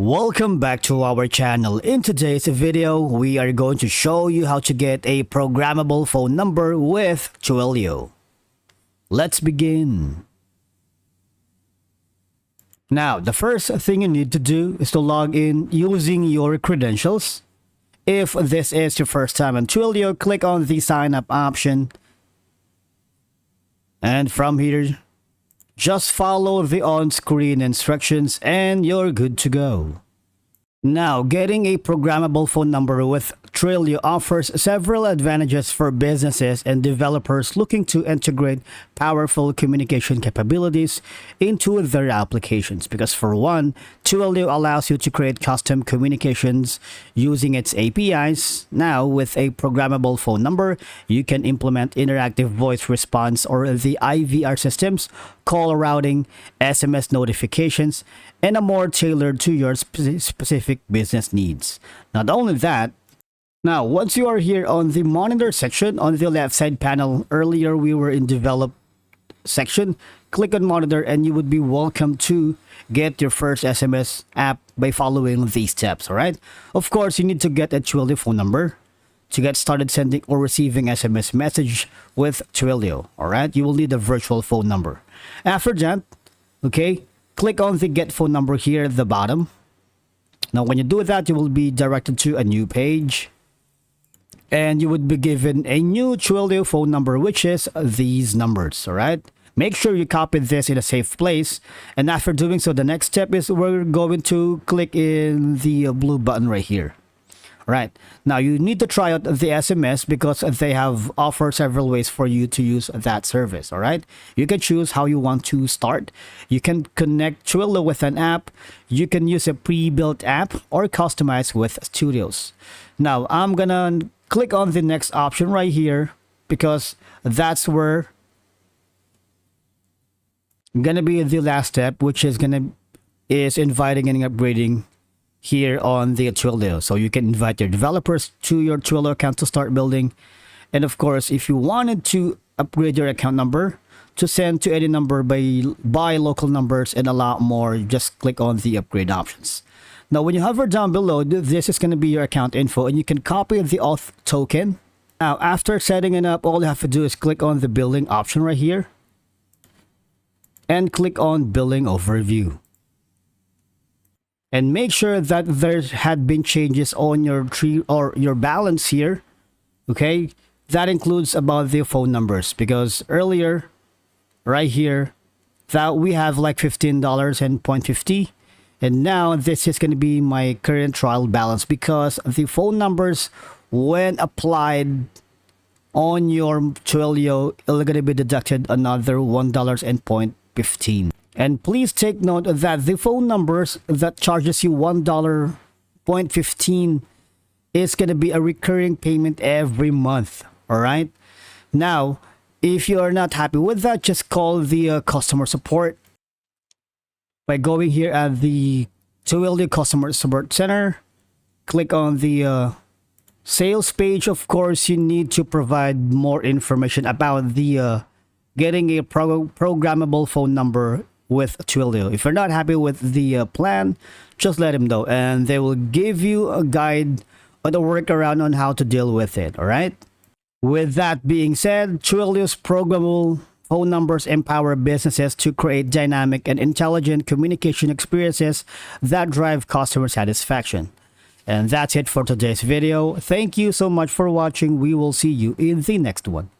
Welcome back to our channel. In today's video, we are going to show you how to get a programmable phone number with Twilio. Let's begin. Now, the first thing you need to do is to log in using your credentials. If this is your first time on Twilio, click on the sign up option. And from here, just follow the on-screen instructions and you're good to go. Now, getting a programmable phone number with Twilio offers several advantages for businesses and developers looking to integrate powerful communication capabilities into their applications. Because for one, Twilio allows you to create custom communications using its APIs. Now, with a programmable phone number, you can implement interactive voice response or the IVR systems, call routing, SMS notifications, and a more tailored to your specific business needs. Not only that, now once you are here on the monitor section on the left side panel, earlier we were in develop section, click on monitor and you would be welcome to get your first SMS app by following these steps. All right, of course you need to get a Twilio phone number to get started sending or receiving SMS message with Twilio. All right, you will need a virtual phone number. After that, okay, click on the get phone number here at the bottom. Now when you do that, you will be directed to a new page and you would be given a new Twilio phone number, which is these numbers. All right, make sure you copy this in a safe place, and after doing so, the next step is we're going to click in the blue button right here. Right, now you need to try out the SMS because they have offered several ways for you to use that service. All right, you can choose how you want to start. You can connect Twilio with an app, you can use a pre-built app, or customize with studios. Now I'm gonna click on the next option right here because that's where gonna be the last step, which is inviting and upgrading here on the Twilio. So you can invite your developers to your Twilio account to start building. And of course, if you wanted to upgrade your account number to send to any number by local numbers and a lot more, just click on the upgrade options. Now, when you hover down below, this is going to be your account info and you can copy the auth token. Now, after setting it up, all you have to do is click on the billing option right here and click on billing overview. And make sure that there had been changes on your tree or your balance here. Okay, that includes about the phone numbers, because earlier right here that we have like $15 and 0.50, and now this is going to be my current trial balance because the phone numbers, when applied on your Twilio, are going to be deducted another $1 and 0.15. And please take note that the phone numbers that charges you $1.15 is going to be a recurring payment every month. All right. Now, if you are not happy with that, just call the customer support by going here at the Twilio customer support center. Click on the sales page. Of course, you need to provide more information about the getting a programmable phone number with Twilio. If you're not happy with the plan, just let them know and they will give you a guide or a workaround on how to deal with it. All right, with that being said, Twilio's programmable phone numbers empower businesses to create dynamic and intelligent communication experiences that drive customer satisfaction. And that's it for today's video. Thank you so much for watching. We will see you in the next one.